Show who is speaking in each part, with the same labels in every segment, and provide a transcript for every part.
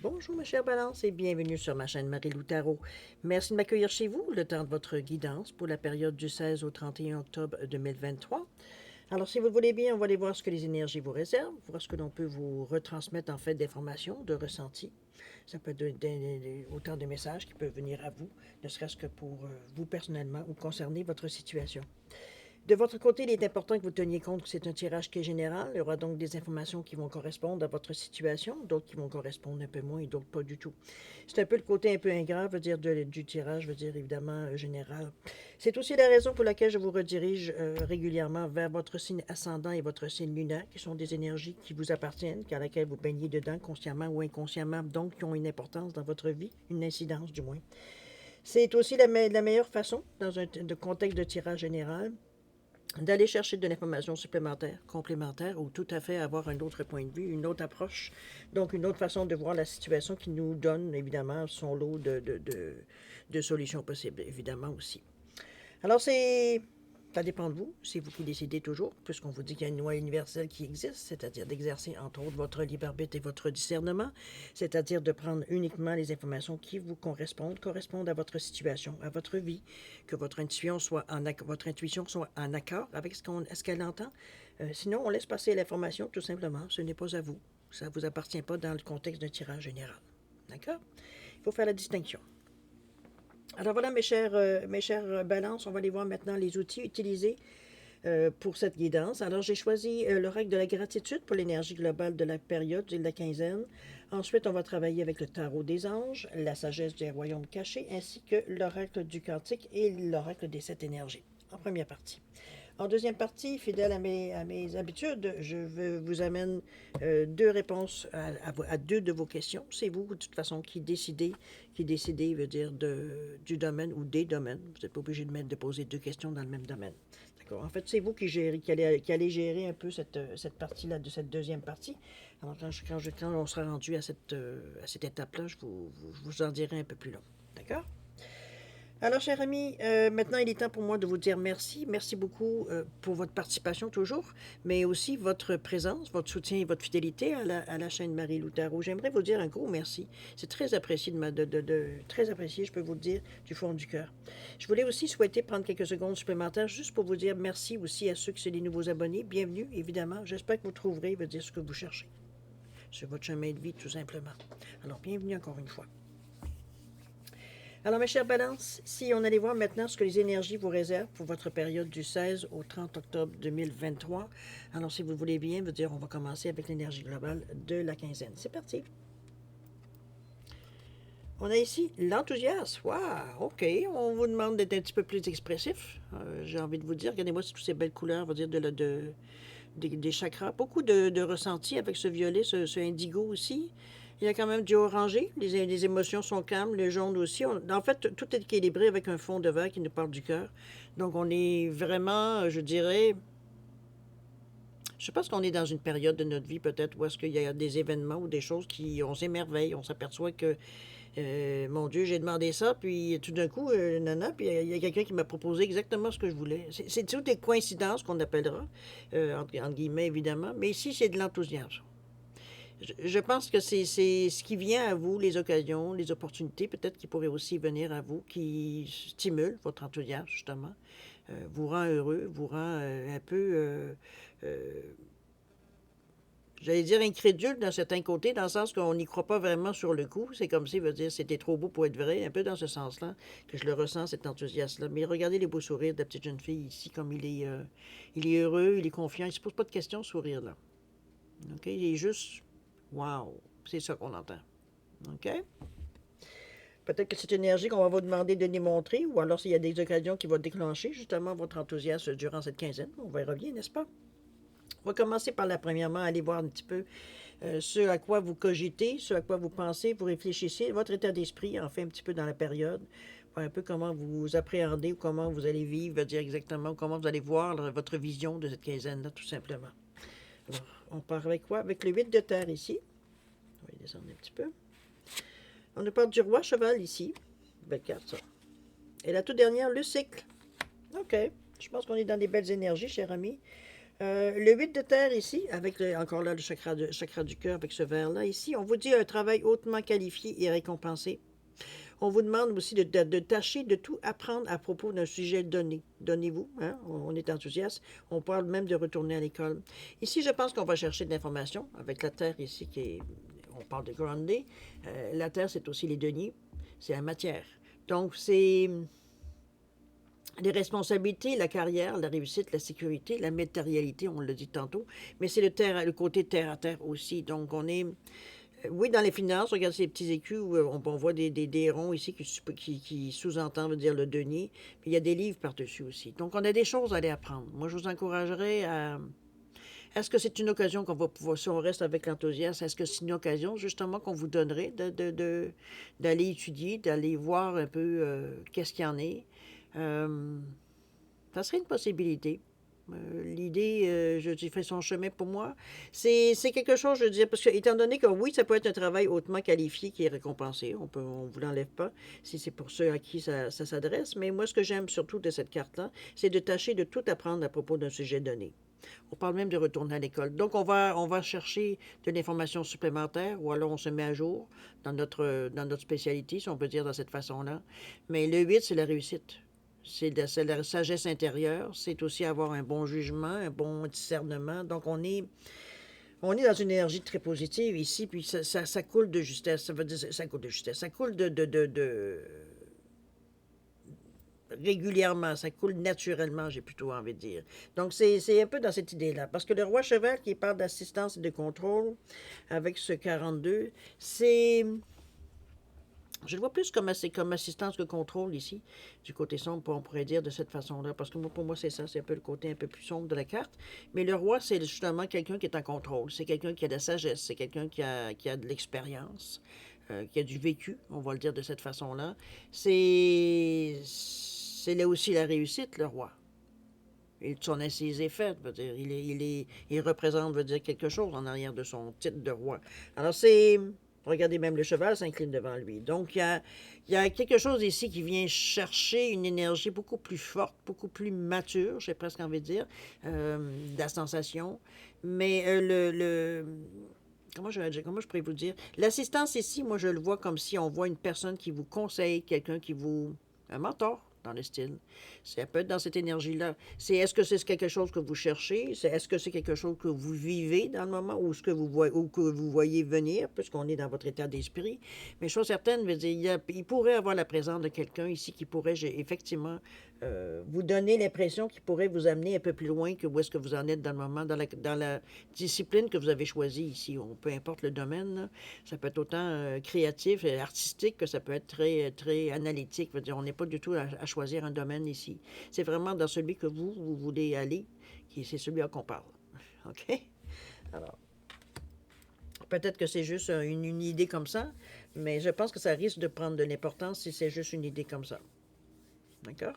Speaker 1: Bonjour ma chère Balance et bienvenue sur ma chaîne Marie-Lou Tarot. Merci de m'accueillir chez vous le temps de votre guidance pour la période du 16 au 31 octobre 2023. Alors si vous le voulez bien, on va aller voir ce que les énergies vous réservent, voir ce que l'on peut vous retransmettre en fait d'informations, de ressentis. Ça peut être autant de messages qui peuvent venir à vous, ne serait-ce que pour vous personnellement ou concerner votre situation. De votre côté, il est important que vous teniez compte que c'est un tirage qui est général. Il y aura donc des informations qui vont correspondre à votre situation, d'autres qui vont correspondre un peu moins et d'autres pas du tout. C'est un peu le côté un peu ingrat, veut dire du tirage, veut dire évidemment général. C'est aussi la raison pour laquelle je vous redirige régulièrement vers votre signe ascendant et votre signe lunaire, qui sont des énergies qui vous appartiennent, à laquelle vous baignez dedans, consciemment ou inconsciemment, donc qui ont une importance dans votre vie, une incidence du moins. C'est aussi la meilleure façon, dans un contexte de tirage général, d'aller chercher de l'information supplémentaire, complémentaire, ou tout à fait avoir un autre point de vue, une autre approche, donc une autre façon de voir la situation qui nous donne évidemment son lot de solutions possibles, évidemment aussi. Alors ça dépend de vous, c'est vous qui décidez toujours, puisqu'on vous dit qu'il y a une loi universelle qui existe, c'est-à-dire d'exercer entre autres votre libre arbitre et votre discernement, c'est-à-dire de prendre uniquement les informations qui vous correspondent à votre situation, à votre vie, que votre intuition soit en accord avec ce qu'elle entend. Sinon, on laisse passer l'information tout simplement, ce n'est pas à vous, ça ne vous appartient pas dans le contexte d'un tirage général. D'accord? Il faut faire la distinction. Alors voilà, mes chères balances, on va aller voir maintenant les outils utilisés pour cette guidance. Alors j'ai choisi l'oracle de la gratitude pour l'énergie globale de la période de la quinzaine. Ensuite, on va travailler avec le tarot des anges, la sagesse des royaumes cachés, ainsi que l'oracle du cantique et l'oracle des sept énergies, en première partie. En deuxième partie, fidèle à mes habitudes, je vous amène deux réponses à deux de vos questions. C'est vous, de toute façon, qui décidez veut dire du domaine ou des domaines. Vous n'êtes pas obligé de poser deux questions dans le même domaine. D'accord. En fait, c'est vous qui allez gérer un peu cette partie-là, de cette deuxième partie. Alors, quand on sera rendu à cette étape-là, je vous en dirai un peu plus long. D'accord? Alors, cher ami, maintenant il est temps pour moi de vous dire merci. Merci beaucoup pour votre participation toujours, mais aussi votre présence, votre soutien et votre fidélité à la chaîne Marie-Lou Tarot. J'aimerais vous dire un gros merci. C'est très apprécié, très apprécié, je peux vous le dire, du fond du cœur. Je voulais aussi souhaiter prendre quelques secondes supplémentaires juste pour vous dire merci aussi à ceux qui sont les nouveaux abonnés. Bienvenue, évidemment. J'espère que vous trouverez, veut dire ce que vous cherchez sur votre chemin de vie, tout simplement. Alors, bienvenue encore une fois. Alors, mes chères balances, si on allait voir maintenant ce que les énergies vous réservent pour votre période du 16 au 30 octobre 2023. Alors, si vous voulez bien, veut dire on va commencer avec l'énergie globale de la quinzaine. C'est parti. On a ici l'enthousiasme. Waouh, OK. On vous demande d'être un petit peu plus expressif. J'ai envie de vous dire, regardez-moi toutes ces belles couleurs, on va dire, des chakras. Beaucoup de ressenti avec ce violet, ce indigo aussi. Il y a quand même du orangé. Les émotions sont calmes. Le jaune aussi. En fait, tout est équilibré avec un fond de vert qui nous parle du cœur. Donc, on est vraiment, je dirais, je pense qu'on est dans une période de notre vie peut-être où est-ce qu'il y a des événements ou des choses qui, on s'émerveille. On s'aperçoit que, mon Dieu, j'ai demandé ça, puis tout d'un coup, nana, puis il y a quelqu'un qui m'a proposé exactement ce que je voulais. C'est toutes des coïncidences qu'on appellera, entre guillemets évidemment, mais ici, c'est de l'enthousiasme. Je pense que c'est ce qui vient à vous, les occasions, les opportunités, peut-être qui pourraient aussi venir à vous, qui stimulent votre enthousiasme, justement, vous rend heureux, vous rend un peu, euh, j'allais dire incrédule d'un certain côté, dans le sens qu'on n'y croit pas vraiment sur le coup. C'est comme si, veut dire, c'était trop beau pour être vrai, un peu dans ce sens-là, que je le ressens, cet enthousiasme-là. Mais regardez les beaux sourires de la petite jeune fille ici, comme il est heureux, il est confiant, il ne se pose pas de questions, ce sourire-là. OK? Il est juste, wow, c'est ça qu'on entend. OK? Peut-être que c'est une énergie qu'on va vous demander de démontrer, ou alors s'il y a des occasions qui vont déclencher justement votre enthousiasme durant cette quinzaine. On verra bien, n'est-ce pas? On va commencer par premièrement, aller voir un petit peu ce à quoi vous cogitez, ce à quoi vous pensez, vous réfléchissez, votre état d'esprit, en fait, un petit peu dans la période, voir un peu comment vous appréhendez ou comment vous allez vivre, dire exactement comment vous allez voir votre vision de cette quinzaine-là, tout simplement. Alors, on part avec quoi? Avec le 8 de terre ici. On va descendre un petit peu. On nous parle du roi cheval ici. Belle carte, ça. Et la toute dernière, le cycle. OK. Je pense qu'on est dans des belles énergies, cher ami. Le 8 de terre ici, avec encore là le chakra du cœur, avec ce vert-là ici, on vous dit un travail hautement qualifié et récompensé. On vous demande aussi de tâcher de tout apprendre à propos d'un sujet donné. Donnez-vous, hein? On est enthousiaste. On parle même de retourner à l'école. Ici, je pense qu'on va chercher de l'information avec la terre ici qui est. On parle de grande. La terre, c'est aussi les deniers. C'est la matière. Donc, c'est les responsabilités, la carrière, la réussite, la sécurité, la matérialité, on l'a dit tantôt, mais c'est le côté terre à terre aussi. Donc, on est, oui, dans les finances, regarde ces petits écus où on voit des ronds ici qui sous-entendent, veut dire le denier, puis il y a des livres par-dessus aussi. Donc, on a des choses à aller apprendre. Moi, je vous encouragerais à... Est-ce que c'est une occasion qu'on va pouvoir, si on reste avec l'enthousiasme, est-ce que c'est une occasion justement qu'on vous donnerait d'aller étudier, d'aller voir un peu qu'est-ce qu'il y en est? Euh, Ça serait une possibilité. L'idée, je fais son chemin pour moi. C'est quelque chose, je veux dire, parce que, étant donné que oui, ça peut être un travail hautement qualifié qui est récompensé, on ne vous l'enlève pas, si c'est pour ceux à qui ça s'adresse, mais moi, ce que j'aime surtout de cette carte-là, c'est de tâcher de tout apprendre à propos d'un sujet donné. On parle même de retourner à l'école. Donc, on va chercher de l'information supplémentaire ou alors on se met à jour dans notre spécialité, si on peut dire de cette façon-là. Mais le 8, c'est la réussite. C'est la sagesse intérieure. C'est aussi avoir un bon jugement, un bon discernement. Donc, on est dans une énergie très positive ici, puis ça coule de justesse. Ça veut dire, ça coule de justesse. Ça coule régulièrement, ça coule naturellement, j'ai plutôt envie de dire. Donc, c'est un peu dans cette idée-là. Parce que le roi cheval qui parle d'assistance et de contrôle avec ce 42, c'est... Je le vois plus comme assistance que contrôle ici, du côté sombre, on pourrait dire de cette façon-là. Parce que pour moi, c'est ça, c'est un peu le côté un peu plus sombre de la carte. Mais le roi, c'est justement quelqu'un qui est en contrôle. C'est quelqu'un qui a de la sagesse, c'est quelqu'un qui a de l'expérience, qui a du vécu, on va le dire de cette façon-là. C'est là aussi la réussite, le roi. Et son assise est faite, veut dire, il représente, veut dire, quelque chose en arrière de son titre de roi. Alors c'est, regardez, même le cheval s'incline devant lui. Donc il y a quelque chose ici qui vient chercher une énergie beaucoup plus forte, beaucoup plus mature, j'ai presque envie de dire, de la sensation. Mais comment je pourrais vous dire? L'assistance ici, moi, je le vois comme si on voit une personne qui vous conseille, quelqu'un qui vous... Un mentor, dans le style. Ça peut être dans cette énergie-là. Est-ce que c'est quelque chose que vous cherchez? Est-ce que c'est quelque chose que vous vivez dans le moment ou, que vous voyez venir, puisqu'on est dans votre état d'esprit? Mais chose certaine, veut dire, il pourrait avoir la présence de quelqu'un ici qui pourrait effectivement vous donner l'impression qu'il pourrait vous amener un peu plus loin que où est-ce que vous en êtes dans le moment, dans la discipline que vous avez choisie ici. Peu importe le domaine, là. Ça peut être autant créatif et artistique que ça peut être très, très analytique. Veut dire, on n'est pas du tout à choisir un domaine ici. C'est vraiment dans celui que vous voulez aller, c'est celui-là qu'on parle. OK? Alors, peut-être que c'est juste une idée comme ça, mais je pense que ça risque de prendre de l'importance si c'est juste une idée comme ça. D'accord?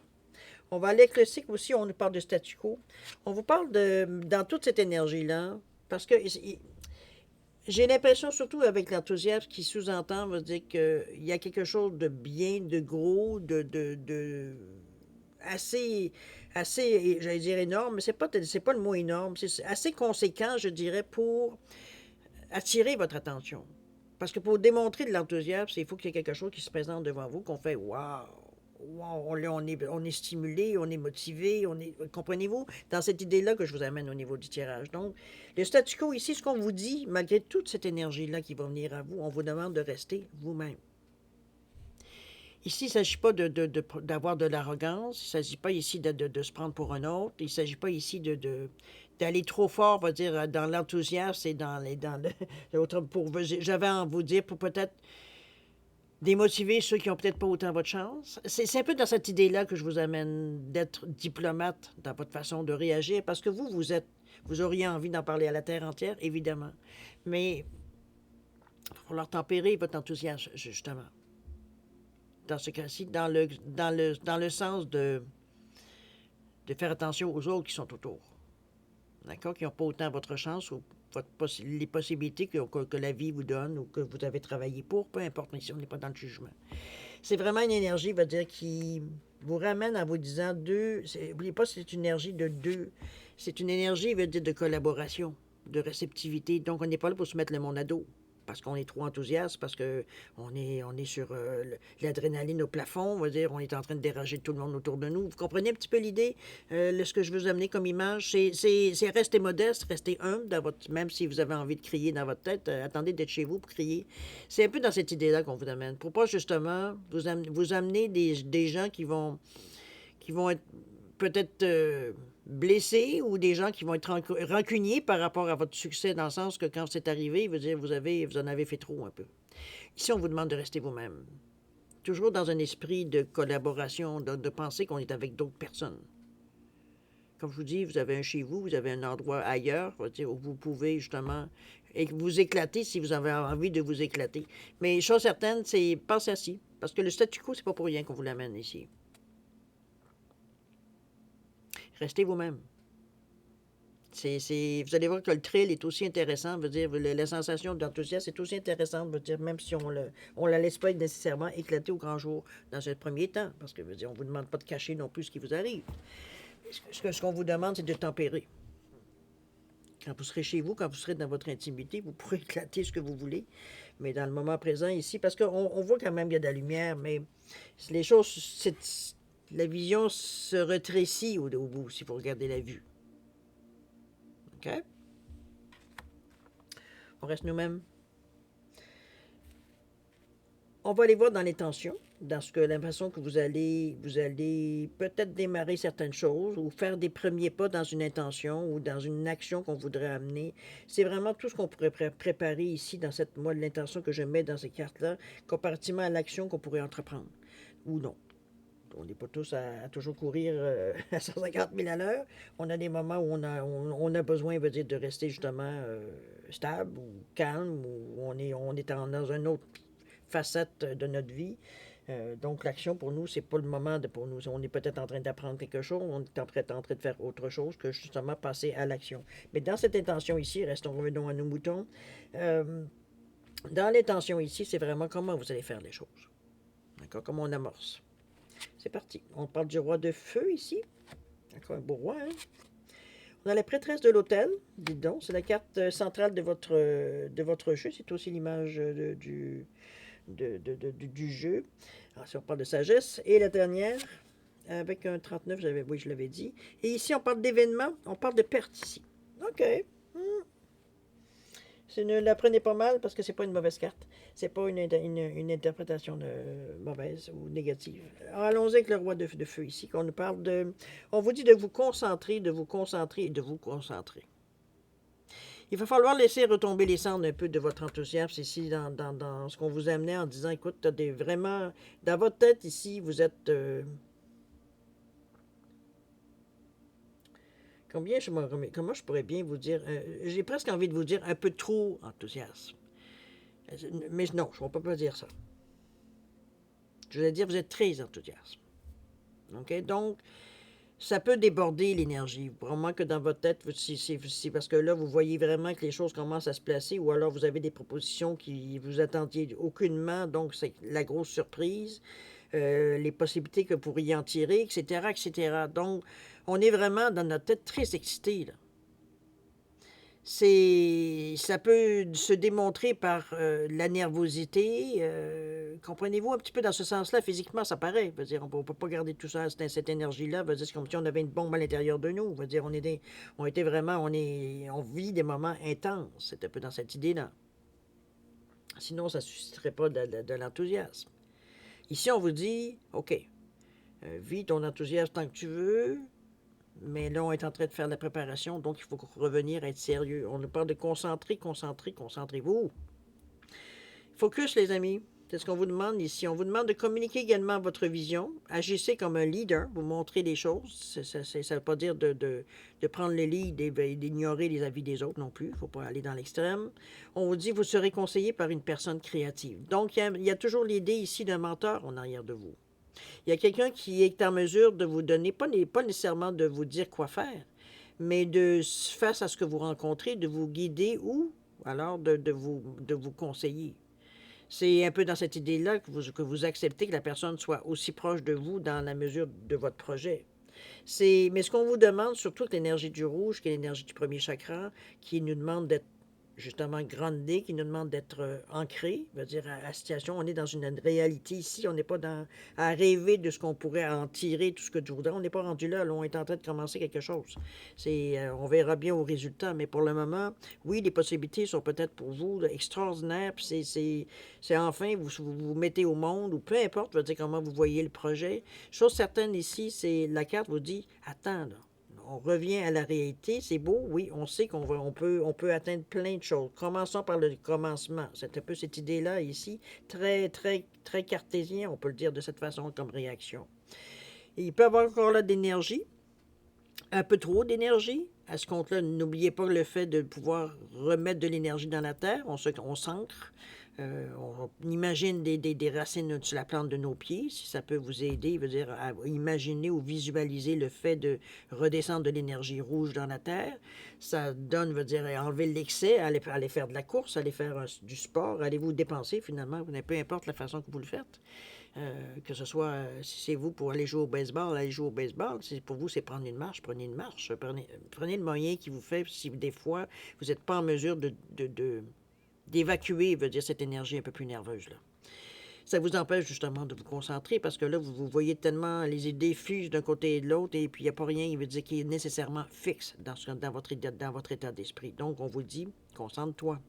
Speaker 1: On va aller avec le cycle aussi, on nous parle de statu quo. On vous parle dans toute cette énergie-là, parce que j'ai l'impression, surtout avec l'enthousiasme qui sous-entend, veut dire qu'il y a quelque chose de bien, de gros, de assez, j'allais dire énorme, mais c'est pas le mot énorme, c'est assez conséquent, je dirais, pour attirer votre attention. Parce que pour démontrer de l'enthousiasme, il faut qu'il y ait quelque chose qui se présente devant vous, qu'on fait waouh! Wow, on est stimulé, on est motivé, comprenez-vous, dans cette idée-là que je vous amène au niveau du tirage. Donc, le statu quo ici, ce qu'on vous dit, malgré toute cette énergie-là qui va venir à vous, on vous demande de rester vous-même. Ici, il ne s'agit pas d'avoir de l'arrogance, il ne s'agit pas ici de se prendre pour un autre, il ne s'agit pas ici d'aller trop fort, on va dire, dans l'enthousiasme et dans j'avais à vous dire, pour peut-être démotiver ceux qui n'ont peut-être pas autant votre chance. C'est un peu dans cette idée-là que je vous amène d'être diplomate dans votre façon de réagir, parce que vous auriez envie d'en parler à la terre entière, évidemment. Mais il va falloir tempérer votre enthousiasme, justement. Dans ce cas-ci, dans le sens de faire attention aux autres qui sont autour. D'accord? Qui n'ont pas autant votre chance ou les possibilités que la vie vous donne ou que vous avez travaillé pour, peu importe, ici on n'est pas dans le jugement. C'est vraiment une énergie, va dire, qui vous ramène en vous disant n'oubliez pas, c'est une énergie de deux. C'est une énergie, veut dire, de collaboration, de réceptivité. Donc, on n'est pas là pour se mettre le monde à dos. Parce qu'on est trop enthousiaste, parce qu'on est sur l'adrénaline au plafond, on va dire, on est en train de déranger tout le monde autour de nous. Vous comprenez un petit peu l'idée? Ce que je veux vous amener comme image, c'est rester modeste, rester humble, même si vous avez envie de crier dans votre tête, attendez d'être chez vous pour crier. C'est un peu dans cette idée-là qu'on vous amène, pour pas justement vous amener des gens qui vont être peut-être blessés ou des gens qui vont être rancuniers par rapport à votre succès, dans le sens que quand c'est arrivé, veut dire vous en avez fait trop un peu. Ici, on vous demande de rester vous-même. Toujours dans un esprit de collaboration, de penser qu'on est avec d'autres personnes. Comme je vous dis, vous avez un chez vous, vous avez un endroit ailleurs, où vous pouvez justement vous éclater si vous avez envie de vous éclater. Mais chose certaine, c'est pensez assis. Parce que le statu quo, c'est pas pour rien qu'on vous l'amène ici. Restez vous-même. Vous allez voir que le thrill est aussi intéressant, veut dire, la sensation d'enthousiasme est aussi intéressante, veut dire, même si on la laisse pas nécessairement éclater au grand jour dans ce premier temps, parce que, veut dire, on vous demande pas de cacher non plus ce qui vous arrive. Ce qu'on vous demande, c'est de tempérer. Quand vous serez chez vous, quand vous serez dans votre intimité, vous pourrez éclater ce que vous voulez, mais dans le moment présent ici, parce qu'on voit quand même qu'il y a de la lumière, mais les choses, la vision se rétrécit au bout, si vous regardez la vue. OK? On reste nous-mêmes. On va aller voir dans l'intention, dans la façon que vous allez peut-être démarrer certaines choses ou faire des premiers pas dans une intention ou dans une action qu'on voudrait amener. C'est vraiment tout ce qu'on pourrait préparer ici dans l'intention que je mets dans ces cartes-là, comparativement à l'action qu'on pourrait entreprendre ou non. On n'est pas tous à toujours courir à 150 000 à l'heure. On a des moments où on a besoin, veut dire, de rester justement stable ou calme, ou on est dans une autre facette de notre vie. Donc, l'action, pour nous, c'est pas le moment pour nous. On est peut-être en train d'apprendre quelque chose, on est en train de faire autre chose que justement passer à l'action. Mais dans cette intention ici, revenons à nos moutons, dans l'intention ici, c'est vraiment comment vous allez faire les choses. D'accord? Comment on amorce. C'est parti. On parle du roi de feu ici. Encore un beau roi, hein? On a la prêtresse de l'autel, dites donc. C'est la carte centrale de votre jeu. C'est aussi l'image du jeu. Alors, si on parle de sagesse. Et la dernière, avec un 39, oui, je l'avais dit. Et ici, on parle d'événements. On parle de perte ici. OK. Ne la prenez pas mal parce que c'est pas une mauvaise carte. C'est pas une interprétation mauvaise ou négative. Allons-y avec le roi de feu ici. On vous dit de vous concentrer, de vous concentrer et de vous concentrer. Il va falloir laisser retomber les cendres un peu de votre enthousiasme ici dans ce qu'on vous amenait en disant, écoute, vraiment, dans votre tête ici, vous êtes... comment je pourrais bien vous dire, j'ai presque envie de vous dire un peu trop enthousiaste. Mais non, je ne vais pas dire ça. Je vais dire, vous êtes très enthousiaste. OK? Donc, ça peut déborder l'énergie. Vraiment que dans votre tête, c'est parce que là, vous voyez vraiment que les choses commencent à se placer, ou alors vous avez des propositions qui vous attendiez aucunement, donc c'est la grosse surprise, les possibilités que vous pourriez en tirer, etc., etc. Donc, on est vraiment dans notre tête très excité, là. Ça peut se démontrer par la nervosité. Comprenez-vous un petit peu dans ce sens-là, physiquement, ça paraît. Veut dire, on ne peut pas garder tout ça, cette énergie-là. Veut dire, c'est comme si on avait une bombe à l'intérieur de nous. Veut dire, on vit des moments intenses. C'est un peu dans cette idée-là. Sinon, ça ne susciterait pas de l'enthousiasme. Ici, on vous dit, OK, vis ton enthousiasme tant que tu veux. Mais là, on est en train de faire la préparation, donc il faut revenir à être sérieux. On nous parle de concentrez-vous. Focus, les amis. C'est ce qu'on vous demande ici. On vous demande de communiquer également votre vision. Agissez comme un leader, vous montrez les choses. Ça ne veut pas dire de prendre le lead et d'ignorer les avis des autres non plus. Il ne faut pas aller dans l'extrême. On vous dit vous serez conseillé par une personne créative. Donc, il y a toujours l'idée ici d'un mentor en arrière de vous. Il y a quelqu'un qui est en mesure de vous donner, pas nécessairement de vous dire quoi faire, mais face à ce que vous rencontrez, de vous guider ou alors de vous conseiller. C'est un peu dans cette idée-là que vous acceptez que la personne soit aussi proche de vous dans la mesure de votre projet. Mais ce qu'on vous demande, surtout avec l'énergie du rouge, qui est l'énergie du premier chakra, qui nous demande d'être justement groundé, qui nous demande d'être ancré, veut dire à la situation, on est dans une réalité ici, on n'est pas à rêver de ce qu'on pourrait en tirer, tout ce que tu voudrais, on n'est pas rendu là, on est en train de commencer quelque chose. On verra bien au résultat, mais pour le moment, oui, les possibilités sont peut-être pour vous là, extraordinaires, puis c'est enfin, vous mettez au monde, ou peu importe, veut dire comment vous voyez le projet. Chose certaine ici, c'est la carte vous dit, attends, là, on revient à la réalité, c'est beau, oui, on sait on peut atteindre plein de choses. Commençons par le commencement. C'est un peu cette idée-là ici, très, très, très cartésien, on peut le dire de cette façon comme réaction. Et il peut y avoir encore là d'énergie, un peu trop d'énergie. À ce compte-là, n'oubliez pas le fait de pouvoir remettre de l'énergie dans la terre, on s'ancre. On imagine des racines sur la plante de nos pieds, si ça peut vous aider, veut dire à imaginer ou visualiser le fait de redescendre de l'énergie rouge dans la terre. Ça donne, veut dire, enlever l'excès, aller faire de la course, aller faire du sport, allez vous dépenser finalement, peu importe la façon que vous le faites. Que ce soit, si c'est vous pour aller jouer au baseball, allez jouer au baseball. Si pour vous, c'est prendre une marche, prenez une marche. Prenez le moyen qui vous fait, si des fois, vous n'êtes pas en mesure d'évacuer, veut dire, cette énergie un peu plus nerveuse. Là. Ça vous empêche justement de vous concentrer parce que là, vous voyez tellement les idées fusent d'un côté et de l'autre et puis il n'y a pas rien, il veut dire, qui est nécessairement fixe dans votre état d'esprit. Donc, on vous dit, concentre-toi.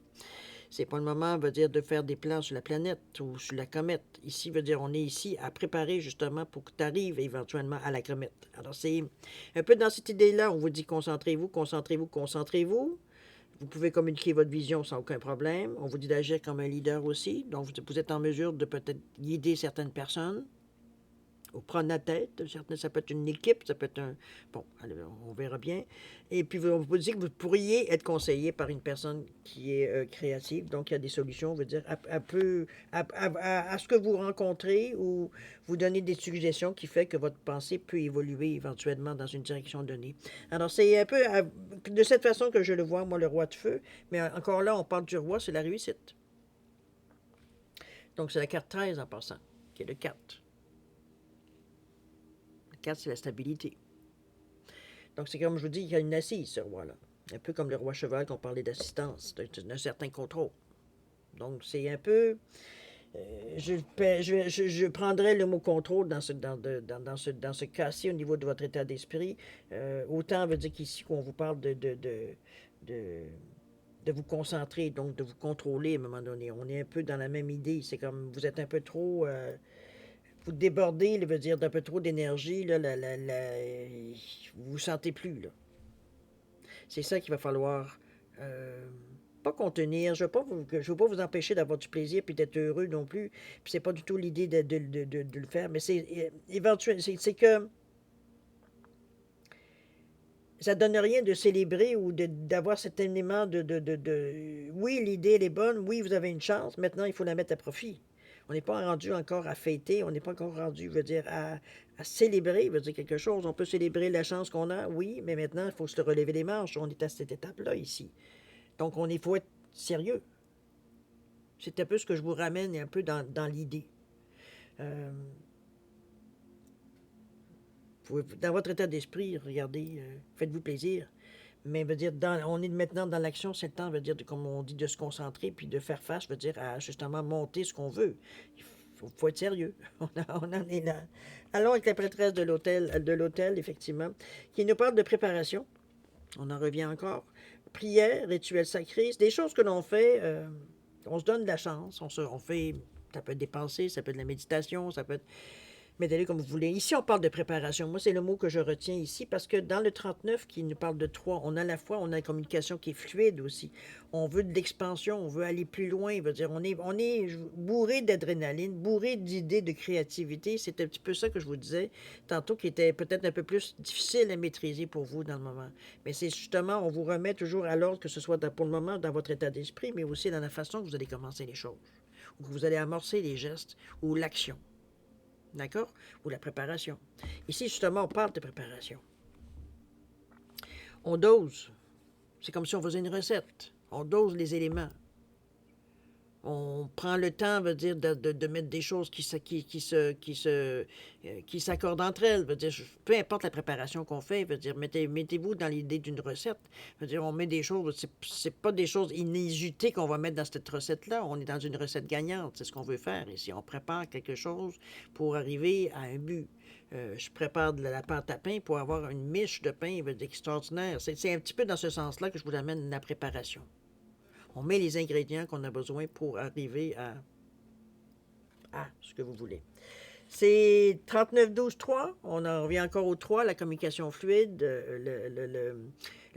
Speaker 1: C'est pas le moment, veut dire, de faire des plans sur la planète ou sur la comète. Ici, veut dire, on est ici à préparer justement pour que tu arrives éventuellement à la comète. Alors, c'est un peu dans cette idée-là, on vous dit concentrez-vous, concentrez-vous, concentrez-vous. Vous pouvez communiquer votre vision sans aucun problème. On vous dit d'agir comme un leader aussi. Donc, vous êtes en mesure de peut-être guider certaines personnes ou prendre la tête. Ça peut être une équipe, ça peut être un... Bon, allez, on verra bien. Et puis, on vous dit que vous pourriez être conseillé par une personne qui est créative. Donc, il y a des solutions, on veut dire, à ce que vous rencontrez ou vous donner des suggestions qui fait que votre pensée peut évoluer éventuellement dans une direction donnée. Alors, c'est un peu de cette façon que je le vois, moi, le roi de feu. Mais encore là, on parle du roi, c'est la réussite. Donc, c'est la carte 13 en passant, qui est le 4. 4, c'est la stabilité. Donc, c'est comme je vous dis, il y a une assise, ce roi-là. Un peu comme le roi cheval qu'on parlait d'assistance, d'un certain contrôle. Donc, c'est un peu... je prendrais le mot contrôle dans ce cas-ci au niveau de votre état d'esprit. Autant veut dire qu'ici, qu'on vous parle de vous concentrer, donc de vous contrôler à un moment donné. On est un peu dans la même idée. C'est comme vous êtes un peu trop... vous débordez, veut dire d'un peu trop d'énergie, là, vous vous sentez plus. Là. C'est ça qu'il va falloir pas contenir. Je ne veux pas vous empêcher d'avoir du plaisir puis d'être heureux non plus. Puis c'est pas du tout l'idée de le faire, mais c'est éventuel. C'est que ça donne rien de célébrer ou d'avoir cet élément oui, l'idée elle est bonne, oui, vous avez une chance, maintenant il faut la mettre à profit. On n'est pas rendu encore à fêter, on n'est pas encore rendu, veut dire, à célébrer, veut dire quelque chose. On peut célébrer la chance qu'on a, oui, mais maintenant, il faut se relever les manches. On est à cette étape-là ici. Donc, il faut être sérieux. C'est un peu ce que je vous ramène un peu dans l'idée. Dans votre état d'esprit, regardez, faites-vous plaisir. Mais veut dire, on est maintenant dans l'action, c'est le temps, veut dire, comme on dit, de se concentrer puis de faire face, veut dire, à justement monter ce qu'on veut. Il faut être sérieux. On en est là. Allons avec la prêtresse de l'hôtel, effectivement, qui nous parle de préparation. On en revient encore. Prière, rituel sacré, c'est des choses que l'on fait. On se donne de la chance. On fait. Ça peut être des pensées, ça peut être de la méditation, ça peut être mettez-le comme vous voulez. Ici, on parle de préparation. Moi, c'est le mot que je retiens ici parce que dans le 39 qui nous parle de 3, on a à la fois, on a une communication qui est fluide aussi. On veut de l'expansion, on veut aller plus loin. Veut dire, on est bourré d'adrénaline, bourré d'idées de créativité. C'est un petit peu ça que je vous disais tantôt qui était peut-être un peu plus difficile à maîtriser pour vous dans le moment. Mais c'est justement, on vous remet toujours à l'ordre, que ce soit pour le moment dans votre état d'esprit, mais aussi dans la façon que vous allez commencer les choses, ou que vous allez amorcer les gestes ou l'action. D'accord? Ou la préparation. Ici, justement, on parle de préparation. On dose. C'est comme si on faisait une recette. On dose les éléments. On prend le temps, veut dire, de mettre des choses qui s'accordent entre elles. Veut dire, peu importe la préparation qu'on fait, veut dire, mettez-vous dans l'idée d'une recette. Veut dire, on met des choses, c'est pas des choses inusitées qu'on va mettre dans cette recette-là. On est dans une recette gagnante, c'est ce qu'on veut faire ici. On prépare quelque chose pour arriver à un but. Je prépare de la pâte à pain pour avoir une miche de pain extraordinaire. C'est un petit peu dans ce sens-là que je vous amène la préparation. On met les ingrédients qu'on a besoin pour arriver à ce que vous voulez. C'est 39-12-3. On en revient encore au 3, la communication fluide,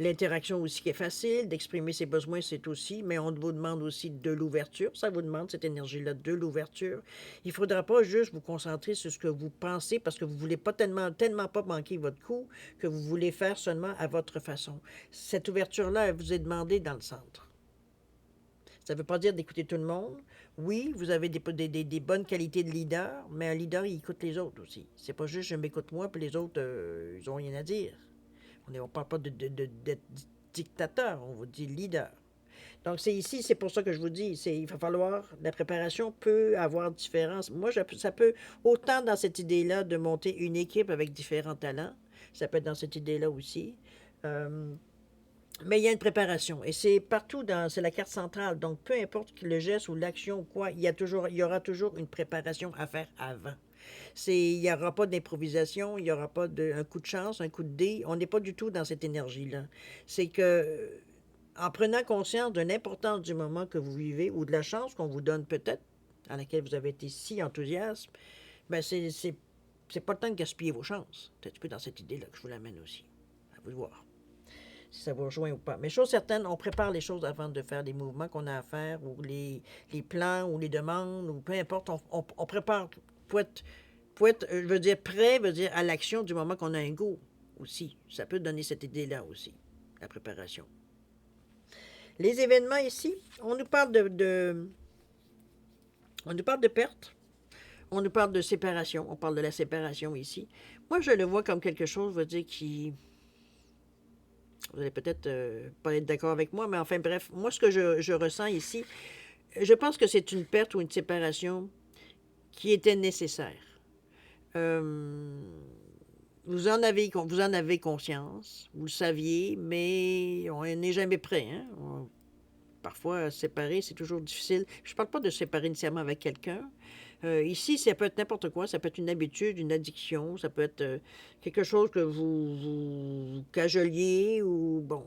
Speaker 1: l'interaction aussi qui est facile, d'exprimer ses besoins, c'est aussi, mais on vous demande aussi de l'ouverture. Ça vous demande, cette énergie-là, de l'ouverture. Il ne faudra pas juste vous concentrer sur ce que vous pensez parce que vous ne voulez pas tellement pas manquer votre coup que vous voulez faire seulement à votre façon. Cette ouverture-là, elle vous est demandée dans le centre. Ça ne veut pas dire d'écouter tout le monde. Oui, vous avez des bonnes qualités de leader, mais un leader, il écoute les autres aussi. C'est pas juste je m'écoute moi, puis les autres, ils n'ont rien à dire. On ne parle pas d'être dictateur, on vous dit leader. Donc, c'est pour ça que je vous dis, il va falloir, la préparation peut avoir différence. Moi, ça peut, autant dans cette idée-là de monter une équipe avec différents talents, ça peut être dans cette idée-là aussi. Mais il y a une préparation. Et c'est partout c'est la carte centrale. Donc, peu importe le geste ou l'action ou quoi, il y aura toujours une préparation à faire avant. Il n'y aura pas d'improvisation, il n'y aura pas un coup de chance, un coup de dé. On n'est pas du tout dans cette énergie-là. C'est que, en prenant conscience de l'importance du moment que vous vivez ou de la chance qu'on vous donne peut-être, à laquelle vous avez été si enthousiaste, ben c'est pas le temps de gaspiller vos chances. C'est un petit peu dans cette idée-là que je vous l'amène aussi. À vous de voir si ça vous rejoint ou pas. Mais chose certaine, on prépare les choses avant de faire les mouvements qu'on a à faire, ou les plans, ou les demandes, ou peu importe, on prépare pour être, je veux dire, prêt, veut dire à l'action du moment qu'on a un go aussi. Ça peut donner cette idée-là aussi, la préparation. Les événements ici, on nous parle on nous parle de perte, on nous parle de séparation, on parle de la séparation ici. Moi, je le vois comme quelque chose, veut dire, qui... Vous allez peut-être pas être d'accord avec moi, mais enfin bref, moi ce que je ressens ici, je pense que c'est une perte ou une séparation qui était nécessaire. Euh, vous en avez conscience, vous le saviez, mais on n'est jamais prêt. Hein? Parfois, séparer, c'est toujours difficile. Je ne parle pas de séparer nécessairement avec quelqu'un. Ici, ça peut être n'importe quoi. Ça peut être une habitude, une addiction. Ça peut être quelque chose que vous cajoliez ou, bon...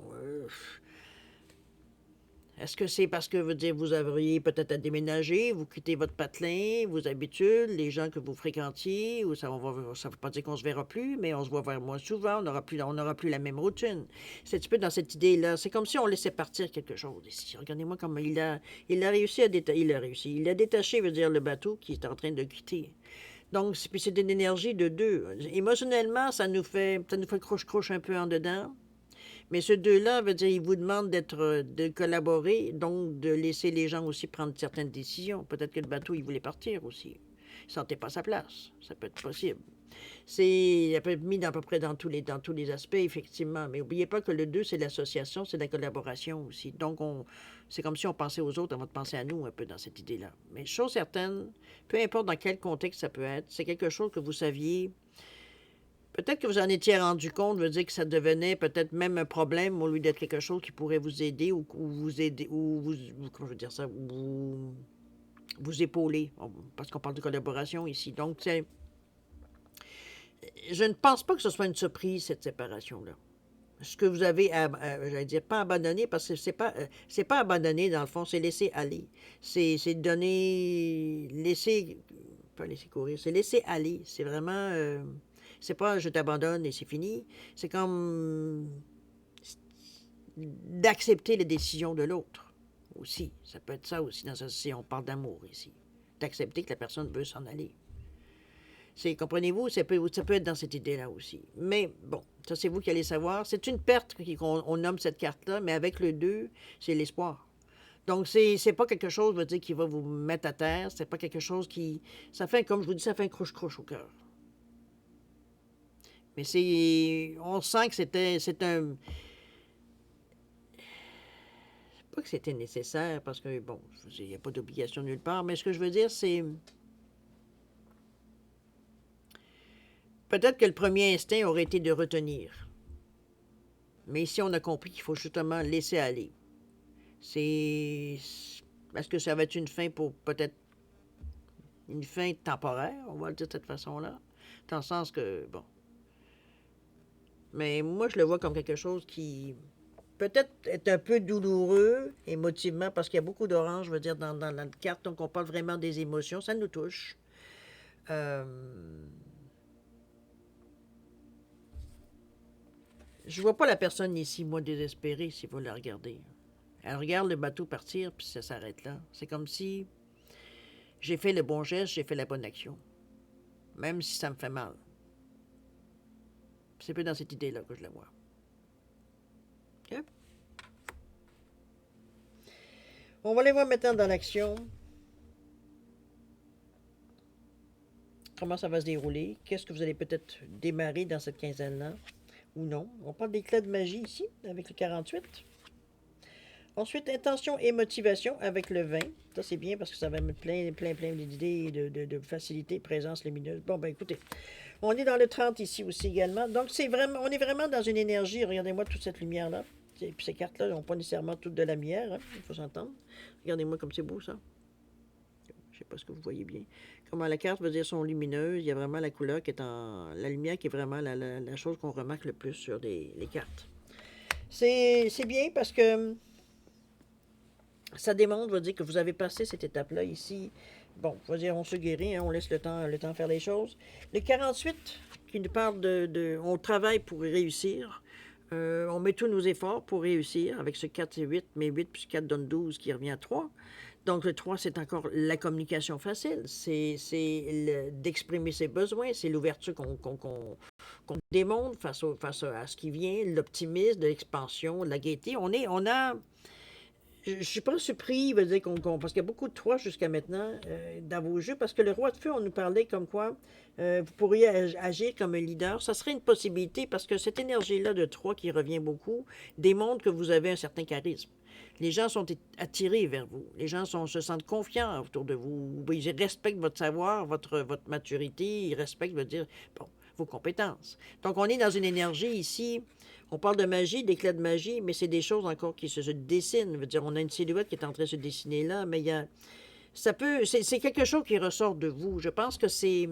Speaker 1: est-ce que c'est parce que vous auriez peut-être à déménager, vous quittez votre patelin, vos habitudes, les gens que vous fréquentiez, ou ça ne veut pas dire qu'on se verra plus, mais on se voit moins souvent, on n'aura plus la même routine. C'est un petit peu dans cette idée-là. C'est comme si on laissait partir quelque chose ici. Regardez-moi comment il a réussi à détacher. Il a détaché, veut dire, le bateau qui est en train de quitter. Donc, c'est une énergie de deux. Émotionnellement, ça nous fait croche-croche un peu en dedans. Mais ce deux-là veut dire qu'ils vous demandent de collaborer, donc de laisser les gens aussi prendre certaines décisions. Peut-être que le bateau, il voulait partir aussi. Il ne sentait pas sa place. Ça peut être possible. Il peut être mis à peu près dans tous les aspects, effectivement. Mais n'oubliez pas que le 2, c'est l'association, c'est la collaboration aussi. Donc, c'est comme si on pensait aux autres avant de penser à nous, un peu dans cette idée-là. Mais chose certaine, peu importe dans quel contexte ça peut être, c'est quelque chose que vous saviez. Peut-être que vous en étiez rendu compte, veut dire que ça devenait peut-être même un problème au lieu d'être quelque chose qui pourrait vous aider ou vous aider, ou vous, comment je veux dire ça, vous épauler, parce qu'on parle de collaboration ici. Donc, je ne pense pas que ce soit une surprise, cette séparation-là. Ce que vous avez, j'allais dire, pas abandonné, parce que c'est pas abandonner, dans le fond, c'est laisser aller. C'est donner, pas laisser courir, c'est laisser aller. C'est vraiment... c'est pas je t'abandonne et c'est fini. C'est comme d'accepter les décisions de l'autre aussi. Ça peut être ça aussi, si on parle d'amour ici. D'accepter que la personne veut s'en aller. Comprenez-vous, ça peut être dans cette idée-là aussi. Mais bon, ça c'est vous qui allez savoir. C'est une perte qu'on nomme cette carte-là, mais avec le 2, c'est l'espoir. Donc, c'est pas quelque chose, veut dire, qui va vous mettre à terre. C'est pas quelque chose qui... Ça fait, comme je vous dis, ça fait un croche-croche au cœur. Mais on sent que c'est un... Pas que c'était nécessaire, parce que, bon, il n'y a pas d'obligation nulle part, mais ce que je veux dire, c'est... Peut-être que le premier instinct aurait été de retenir. Mais ici, on a compris qu'il faut justement laisser aller. C'est... Est-ce que ça va être une fin pour peut-être une fin temporaire, on va le dire de cette façon-là? Dans le sens que, bon... Mais moi, je le vois comme quelque chose qui peut-être est un peu douloureux émotivement, parce qu'il y a beaucoup d'orange, je veux dire, dans la carte, donc on parle vraiment des émotions, ça nous touche. Euh, Je vois pas la personne ici, moi, désespérée, si vous la regardez. Elle regarde le bateau partir, puis ça s'arrête là. C'est comme si j'ai fait le bon geste, j'ai fait la bonne action. Même si ça me fait mal. C'est un peu dans cette idée-là que je la vois. OK? On va les voir maintenant dans l'action. Comment ça va se dérouler? Qu'est-ce que vous allez peut-être démarrer dans cette quinzaine-là? Ou non? On parle d'éclat de magie ici, avec le 48. Ensuite, intention et motivation avec le 20. Ça, c'est bien parce que ça va mettre plein d'idées de facilité, présence lumineuse. Bon, ben écoutez, on est dans le 30 ici aussi également. Donc, on est vraiment dans une énergie. Regardez-moi toute cette lumière-là. Puis ces cartes-là n'ont pas nécessairement toutes de la lumière, hein, il faut s'entendre. Regardez-moi comme c'est beau, ça. Je ne sais pas ce que vous voyez bien. Comment la carte veut dire sont lumineuses. Il y a vraiment la couleur qui est en... La lumière qui est vraiment la chose qu'on remarque le plus sur les cartes. C'est bien parce que ça démontre, va dire que vous avez passé cette étape-là ici. Bon, on va dire, on se guérit, hein, on laisse le temps faire les choses. Le 48, qui nous parle on travaille pour réussir. On met tous nos efforts pour réussir avec ce 4 et 8, mais 8 plus 4 donne 12 qui revient à 3. Donc le 3, c'est encore la communication facile. C'est d'exprimer ses besoins, c'est l'ouverture qu'on démontre face à ce qui vient, l'optimisme, l'expansion, la gaieté. On a je ne suis pas surpris, veut dire parce qu'il y a beaucoup de 3 jusqu'à maintenant dans vos jeux, parce que le roi de feu, on nous parlait comme quoi vous pourriez agir comme un leader. Ça serait une possibilité, parce que cette énergie-là de 3 qui revient beaucoup démontre que vous avez un certain charisme. Les gens sont attirés vers vous. Les gens se sentent confiants autour de vous. Ils respectent votre savoir, votre maturité. Ils respectent, veut dire, bon, vos compétences. Donc, on est dans une énergie ici. On parle de magie, d'éclats de magie, mais c'est des choses encore qui se dessinent. Je veux dire, on a une silhouette qui est en train de se dessiner là, mais il y a... C'est quelque chose qui ressort de vous. Je pense que c'est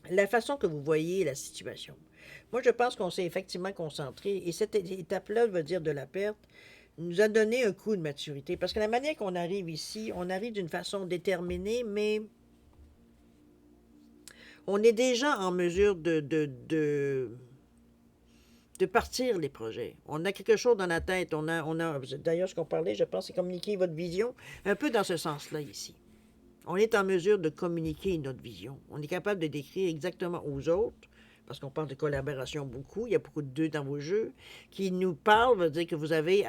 Speaker 1: la façon que vous voyez la situation. Moi, je pense qu'on s'est effectivement concentré, et cette étape-là, veut dire de la perte, nous a donné un coup de maturité. Parce que la manière qu'on arrive ici, on arrive d'une façon déterminée, mais on est déjà en mesure de partir les projets. On a quelque chose dans la tête. D'ailleurs, ce qu'on parlait, je pense, c'est communiquer votre vision, un peu dans ce sens-là ici. On est en mesure de communiquer notre vision. On est capable de décrire exactement aux autres, parce qu'on parle de collaboration beaucoup, il y a beaucoup de deux dans vos jeux, qui nous parlent, veut dire que vous avez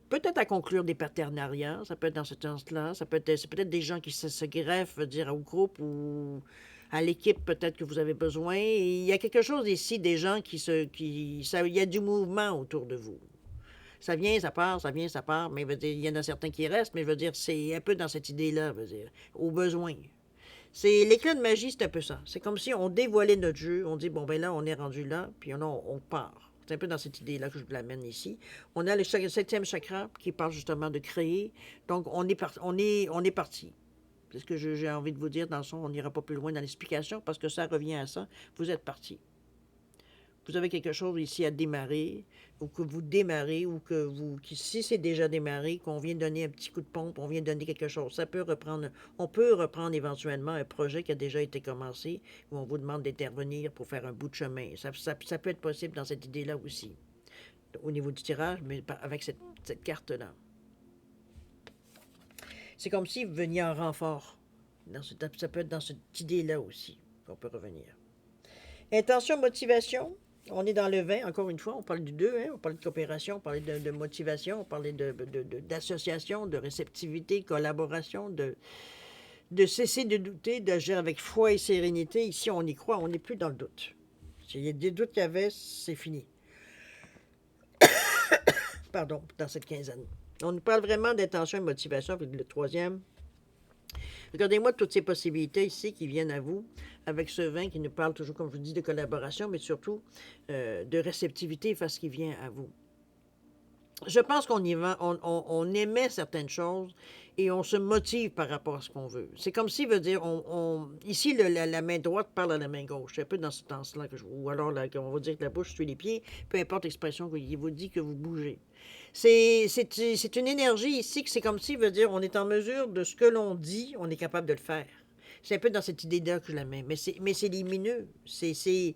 Speaker 1: peut-être à conclure des partenariats, ça peut être dans ce sens-là, c'est peut-être des gens qui se greffent, veut dire, au groupe ou à l'équipe peut-être que vous avez besoin. Et il y a quelque chose ici, des gens il y a du mouvement autour de vous. Ça vient, ça part, ça vient, ça part, mais veut dire, il y en a certains qui restent, mais je veux dire, c'est un peu dans cette idée-là, veut dire, au besoin. C'est l'éclat de magie, c'est un peu ça. C'est comme si on dévoilait notre jeu, on dit, bon, ben là, on est rendu là, puis on part. C'est un peu dans cette idée-là que je vous l'amène ici. On a le 7e chakra qui parle justement de créer. Donc, on est parti. C'est ce que j'ai envie de vous dire dans le son. On n'ira pas plus loin dans l'explication parce que ça revient à ça. Vous êtes parti. Vous avez quelque chose ici à démarrer, ou que vous démarrez, ou si c'est déjà démarré, qu'on vient donner un petit coup de pompe, on vient donner quelque chose. On peut reprendre éventuellement un projet qui a déjà été commencé, où on vous demande d'intervenir pour faire un bout de chemin. Ça peut être possible dans cette idée-là aussi, au niveau du tirage, mais avec cette carte-là. C'est comme si vous veniez en renfort. Ça peut être dans cette idée-là aussi qu'on peut revenir. Intention, motivation. On est dans le 20, encore une fois, on parle du 2, hein, on parle de coopération, on parle de motivation, on parle d'association, de réceptivité, collaboration, de cesser de douter, d'agir avec foi et sérénité. Ici, on y croit, on n'est plus dans le doute. S'il y a des doutes qu'il y avait, c'est fini. Pardon, dans cette quinzaine. On nous parle vraiment d'intention et motivation, puis le troisième. Regardez-moi toutes ces possibilités ici qui viennent à vous, avec ce vin qui nous parle toujours, comme je vous dis, de collaboration, mais surtout de réceptivité face à ce qui vient à vous. Je pense qu'on y va, on émet certaines choses et on se motive par rapport à ce qu'on veut. C'est comme s'il veut dire, ici, la main droite parle à la main gauche. C'est un peu dans ce sens-là, ou alors là, on va dire que la bouche suit les pieds, peu importe l'expression qu'il vous dit que vous bougez. C'est une énergie ici que c'est comme s'il veut dire, on est en mesure de ce que l'on dit, on est capable de le faire. C'est un peu dans cette idée-là que je la mets. Mais c'est lumineux, c'est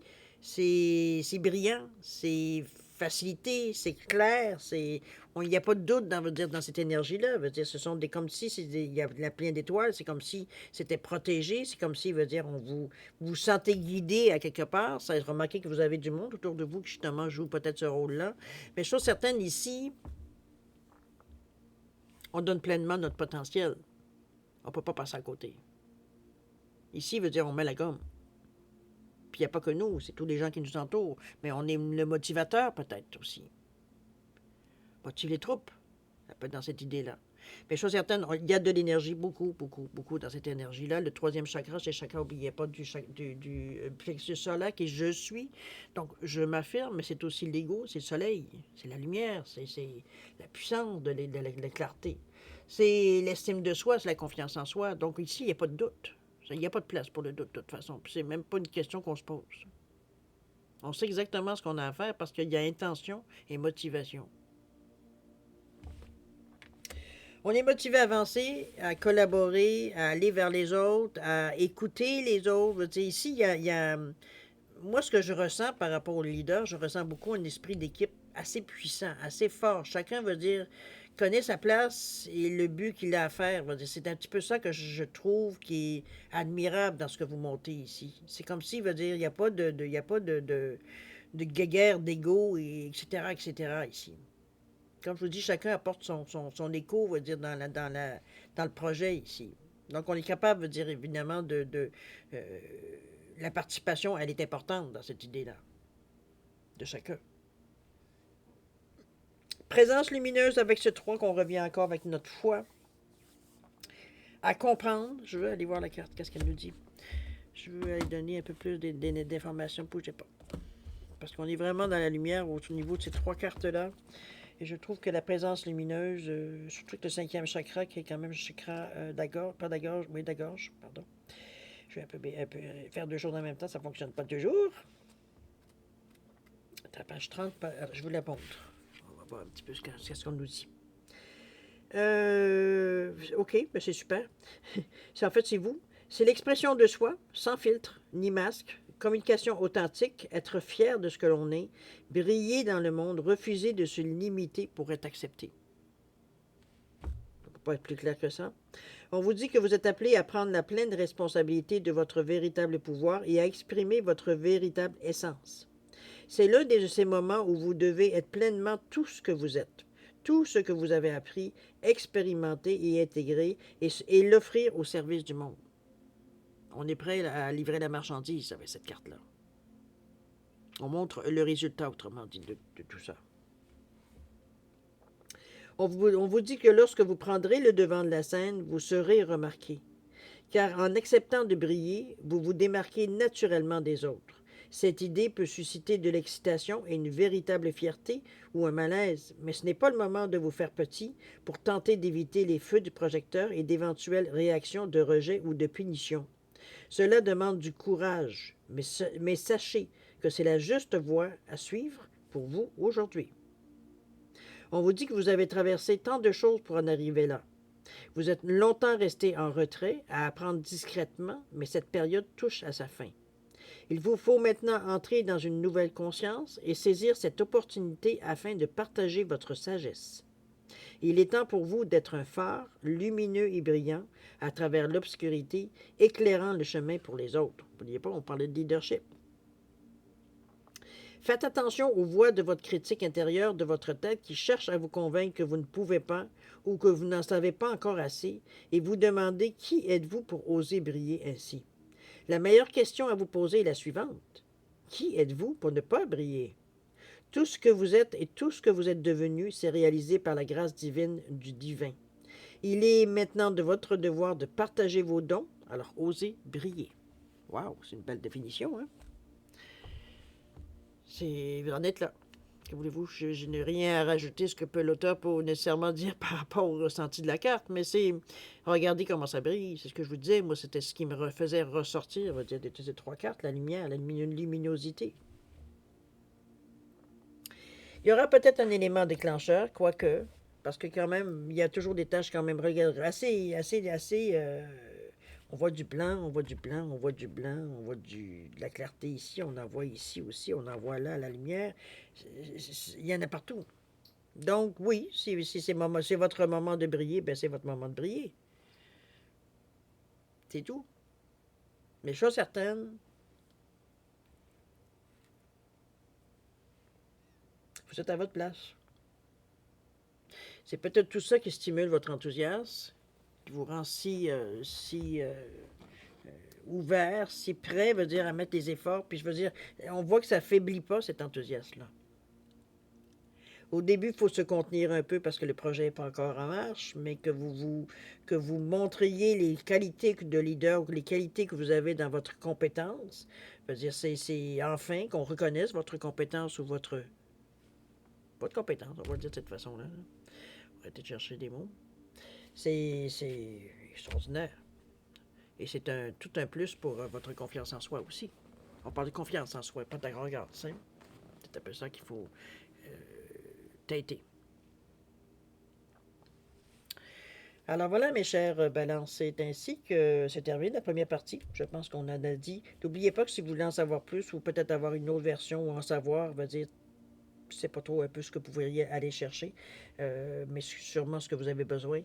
Speaker 1: brillant, c'est facilité, c'est clair, il n'y a pas de doute dans cette énergie-là. Veut dire, ce sont comme si il y a plein d'étoiles, c'est comme si c'était protégé, c'est comme si, veut dire, vous sentez guidé à quelque part. Ça, remarquez que vous avez du monde autour de vous qui justement joue peut-être ce rôle-là. Mais chose certaine ici, on donne pleinement notre potentiel. On ne peut pas passer à côté. Ici, veut dire, on met la gomme. Puis il n'y a pas que nous, c'est tous les gens qui nous entourent. Mais on est le motivateur peut-être aussi. Motive les troupes. Ça peut être dans cette idée-là. Mais chose certaine, il y a de l'énergie, beaucoup, beaucoup, beaucoup dans cette énergie-là. Le troisième chakra, c'est le chakra, n'oubliez pas, du plexus solaire qui est je suis. Donc, je m'affirme, mais c'est aussi l'ego, c'est le soleil, c'est la lumière, c'est la puissance de la clarté. C'est l'estime de soi, c'est la confiance en soi. Donc, ici, il n'y a pas de doute. Il n'y a pas de place pour le doute, de toute façon. Puis c'est même pas une question qu'on se pose. On sait exactement ce qu'on a à faire parce qu'il y a intention et motivation. On est motivé à avancer, à collaborer, à aller vers les autres, à écouter les autres. Tu sais, ici, il y a moi, ce que je ressens par rapport au leader, je ressens beaucoup un esprit d'équipe assez puissant, assez fort. Chacun veut dire connaît sa place et le but qu'il a à faire. C'est un petit peu ça que je trouve qui est admirable dans ce que vous montez ici. C'est comme s'il veut dire il n'y a pas il y a pas de guéguerre d'ego, etc., etc. ici. Comme je vous dis, chacun apporte son écho, veut dire, dans le projet ici. Donc, on est capable, veut dire, évidemment, la participation, elle est importante dans cette idée-là, de chacun. Présence lumineuse avec ce 3 qu'on revient encore avec notre foi. À comprendre, je veux aller voir la carte, qu'est-ce qu'elle nous dit. Je veux aller donner un peu plus d'informations, bougez pas. Parce qu'on est vraiment dans la lumière au niveau de ces 3 cartes-là. Et je trouve que la présence lumineuse, surtout que le 5e chakra, qui est quand même le chakra d'agorge, pardon. Je vais un peu faire 2 choses en même temps, ça ne fonctionne pas toujours. À la page 30, je vous la montre. On va voir un petit peu ce qu'on nous dit. OK, ben c'est super. En fait, c'est vous. C'est l'expression de soi, sans filtre, ni masque. Communication authentique, être fier de ce que l'on est, briller dans le monde, refuser de se limiter pour être accepté. Ça ne peut pas être plus clair que ça. On vous dit que vous êtes appelé à prendre la pleine responsabilité de votre véritable pouvoir et à exprimer votre véritable essence. C'est l'un de ces moments où vous devez être pleinement tout ce que vous êtes, tout ce que vous avez appris, expérimenté et intégré, et l'offrir au service du monde. On est prêt à livrer la marchandise avec cette carte-là. On montre le résultat, autrement dit, de tout ça. On vous dit que lorsque vous prendrez le devant de la scène, vous serez remarqué. Car en acceptant de briller, vous vous démarquez naturellement des autres. Cette idée peut susciter de l'excitation et une véritable fierté ou un malaise, mais ce n'est pas le moment de vous faire petit pour tenter d'éviter les feux du projecteur et d'éventuelles réactions de rejet ou de punition. Cela demande du courage, mais sachez que c'est la juste voie à suivre pour vous aujourd'hui. On vous dit que vous avez traversé tant de choses pour en arriver là. Vous êtes longtemps resté en retrait, à apprendre discrètement, mais cette période touche à sa fin. Il vous faut maintenant entrer dans une nouvelle conscience et saisir cette opportunité afin de partager votre sagesse. Il est temps pour vous d'être un phare lumineux et brillant à travers l'obscurité, éclairant le chemin pour les autres. N'oubliez pas, on parlait de leadership. Faites attention aux voix de votre critique intérieure, de votre tête qui cherche à vous convaincre que vous ne pouvez pas ou que vous n'en savez pas encore assez et vous demandez qui êtes-vous pour oser briller ainsi. La meilleure question à vous poser est la suivante. Qui êtes-vous pour ne pas briller? Tout ce que vous êtes et tout ce que vous êtes devenu, c'est réalisé par la grâce divine du divin. Il est maintenant de votre devoir de partager vos dons, alors osez briller. Wow, c'est une belle définition, hein? C'est vous en êtes là. Que voulez-vous? Je n'ai rien à rajouter ce que peut l'auteur pour nécessairement dire par rapport au ressenti de la carte, mais c'est regardez comment ça brille, c'est ce que je vous disais. Moi, c'était ce qui me faisait ressortir, on va dire, de ces trois cartes, la lumière, la luminosité. Il y aura peut-être un élément déclencheur, quoique, parce que quand même, il y a toujours des tâches quand même assez. On voit du blanc, on voit du blanc, on voit du blanc, on voit de la clarté ici, on en voit ici aussi, on en voit là la lumière. Il y en a partout. Donc oui, si c'est votre moment de briller, ben c'est votre moment de briller. C'est tout. Mais chose certaine, vous êtes à votre place. C'est peut-être tout ça qui stimule votre enthousiasme, qui vous rend si ouvert, si prêt, veut dire, à mettre des efforts. Puis je veux dire, on voit que ça faiblit pas cet enthousiasme-là. Au début, il faut se contenir un peu parce que le projet n'est pas encore en marche, mais que vous montriez les qualités de leader ou les qualités que vous avez dans votre compétence. Je veux dire, c'est enfin qu'on reconnaisse votre compétence ou votre compétence, on va le dire de cette façon-là. On va arrêter de chercher des mots. C'est extraordinaire. Et c'est tout un plus pour votre confiance en soi aussi. On parle de confiance en soi, pas d'arrogance. C'est un peu ça qu'il faut têter. Alors voilà, mes chers balances, c'est ainsi que c'est terminé la première partie. Je pense qu'on en a dit. N'oubliez pas que si vous voulez en savoir plus ou peut-être avoir une autre version ou en savoir, va dire, c'est pas trop un peu ce que vous pourriez aller chercher, mais sûrement ce que vous avez besoin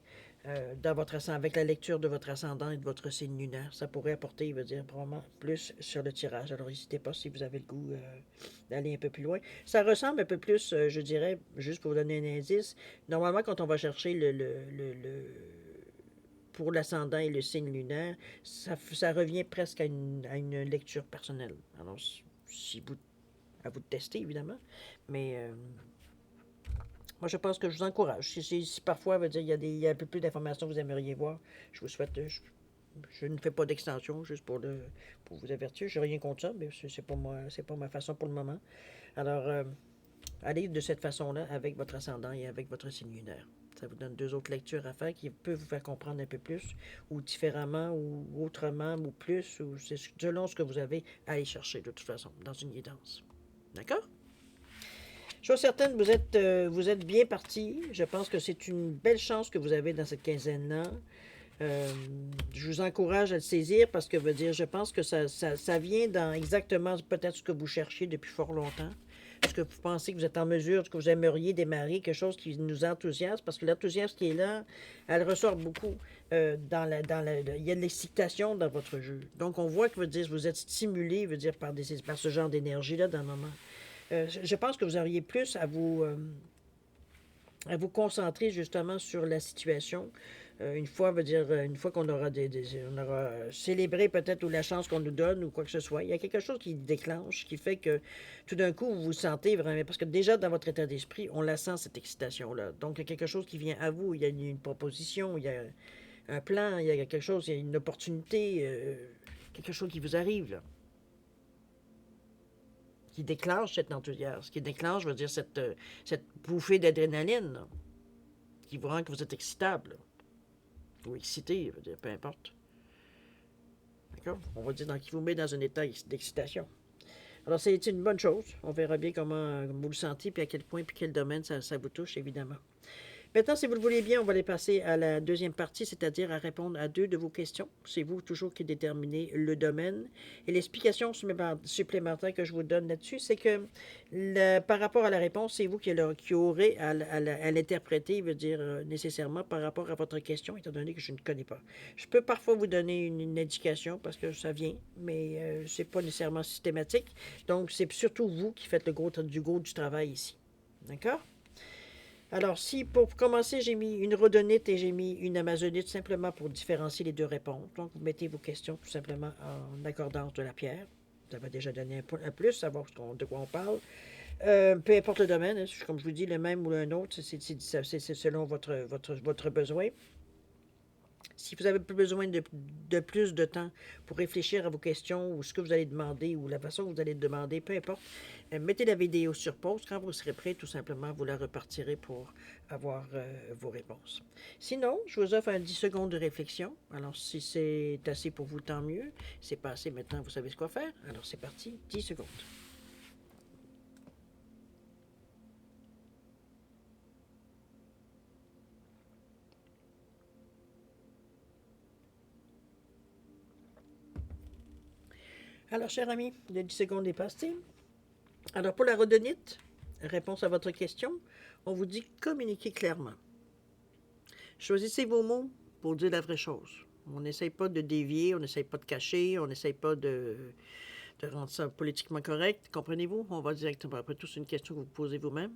Speaker 1: dans votre avec la lecture de votre ascendant et de votre signe lunaire. Ça pourrait apporter, il veut dire, probablement plus sur le tirage. Alors n'hésitez pas si vous avez le goût d'aller un peu plus loin. Ça ressemble un peu plus, je dirais, juste pour vous donner un indice, normalement quand on va chercher pour l'ascendant et le signe lunaire, ça revient presque à une lecture personnelle. Alors, si vous, à vous de tester, évidemment, mais moi, je pense que je vous encourage. Si parfois, veut dire, il y a un peu plus d'informations que vous aimeriez voir, je vous souhaite. Je ne fais pas d'extension, juste pour vous avertir. Je n'ai rien contre ça, mais c'est pas ma façon pour le moment. Alors, allez de cette façon-là avec votre ascendant et avec votre signe lunaire. Ça vous donne deux autres lectures à faire qui peuvent vous faire comprendre un peu plus, ou différemment, ou autrement, ou plus, ou c'est selon ce que vous avez à aller chercher de toute façon, dans une guidance. D'accord? Chose certaine, vous êtes bien parti. Je pense que c'est une belle chance que vous avez dans cette quinzaine-là. Je vous encourage à le saisir parce que je pense que ça vient dans exactement peut-être ce que vous cherchiez depuis fort longtemps. Est-ce que vous pensez que vous êtes en mesure, que vous aimeriez démarrer quelque chose qui nous enthousiasme? Parce que l'enthousiasme qui est là, elle ressort beaucoup. Il y a de l'excitation dans votre jeu. Donc, on voit que vous êtes stimulé, par ce genre d'énergie-là dans le moment. Je pense que vous auriez plus à vous concentrer justement sur la situation. Une fois qu'on aura on aura célébré peut-être ou la chance qu'on nous donne ou quoi que ce soit, il y a quelque chose qui déclenche, qui fait que tout d'un coup, vous vous sentez vraiment, parce que déjà dans votre état d'esprit, on la sent cette excitation-là. Donc, il y a quelque chose qui vient à vous, il y a une proposition, il y a un plan, il y a quelque chose, il y a une opportunité, quelque chose qui vous arrive, là, qui déclenche cet enthousiasme, qui déclenche, cette bouffée d'adrénaline, là, qui vous rend que vous êtes excitable, là, ou excité, peu importe. D'accord? On va dire qui vous met dans un état d'excitation. Alors, c'est une bonne chose. On verra bien comment vous le sentez, puis à quel point, puis quel domaine ça vous touche, évidemment. Maintenant, si vous le voulez bien, on va aller passer à la deuxième partie, c'est-à-dire à répondre à deux de vos questions. C'est vous toujours qui déterminez le domaine. Et l'explication supplémentaire que je vous donne là-dessus, c'est que par rapport à la réponse, c'est vous qui aurez à l'interpréter, nécessairement par rapport à votre question, étant donné que je ne connais pas. Je peux parfois vous donner une indication parce que ça vient, mais c'est pas nécessairement systématique. Donc, c'est surtout vous qui faites du gros du travail ici. D'accord? Alors, si pour commencer, j'ai mis une rhodonite et j'ai mis une amazonite simplement pour différencier les deux réponses. Donc, vous mettez vos questions tout simplement en accordance de la pierre. Ça va déjà donner un plus, savoir de quoi on parle. Peu importe le domaine, hein, comme je vous dis, le même ou un autre, c'est selon votre besoin. Si vous avez besoin de plus de temps pour réfléchir à vos questions ou ce que vous allez demander ou la façon que vous allez demander, peu importe, mettez la vidéo sur pause. Quand vous serez prêt, tout simplement, vous la repartirez pour avoir vos réponses. Sinon, je vous offre un 10 secondes de réflexion. Alors, si c'est assez pour vous, tant mieux. C'est pas assez, maintenant, vous savez ce quoi faire. Alors, c'est parti, 10 secondes. Alors, cher ami, le 10 secondes est passé. Alors, pour la redonite, réponse à votre question, on vous dit communiquer clairement. Choisissez vos mots pour dire la vraie chose. On n'essaye pas de dévier, on n'essaye pas de cacher, on n'essaye pas de rendre ça politiquement correct. Comprenez-vous? On va directement. Après tout, c'est une question que vous posez vous-même.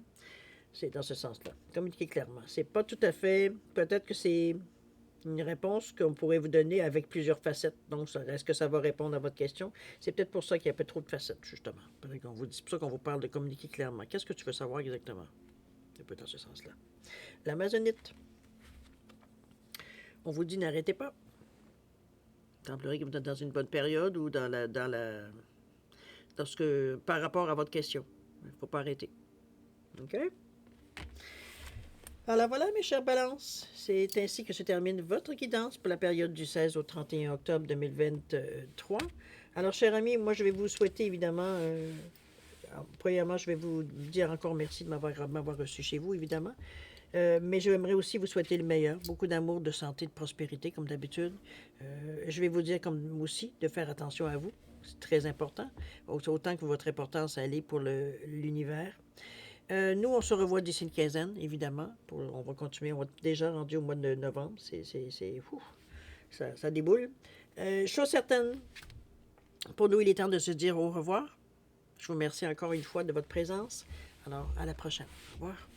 Speaker 1: C'est dans ce sens-là. Communiquer clairement. C'est pas tout à fait. Peut-être que c'est une réponse qu'on pourrait vous donner avec plusieurs facettes. Donc, est-ce que ça va répondre à votre question? C'est peut-être pour ça qu'il y a un peu trop de facettes, justement. C'est pour ça qu'on vous parle de communiquer clairement. Qu'est-ce que tu veux savoir exactement? C'est un peu dans ce sens-là. L'amazonite. On vous dit n'arrêtez pas. Il semblerait que vous êtes dans une bonne période ou par rapport à votre question. Il ne faut pas arrêter. OK? Alors voilà, mes chers balances, c'est ainsi que se termine votre guidance pour la période du 16 au 31 octobre 2023. Alors, chers amis, moi, je vais vous souhaiter évidemment, premièrement, je vais vous dire encore merci de m'avoir reçu chez vous, évidemment. Mais j'aimerais aussi vous souhaiter le meilleur, beaucoup d'amour, de santé, de prospérité, comme d'habitude. Je vais vous dire comme aussi de faire attention à vous, c'est très important, autant que votre importance elle est pour l'univers. Nous, on se revoit d'ici une quinzaine, évidemment. On va continuer. On va déjà rendu au mois de novembre. Ça déboule. Chose certaine, pour nous, il est temps de se dire au revoir. Je vous remercie encore une fois de votre présence. Alors, à la prochaine. Au revoir.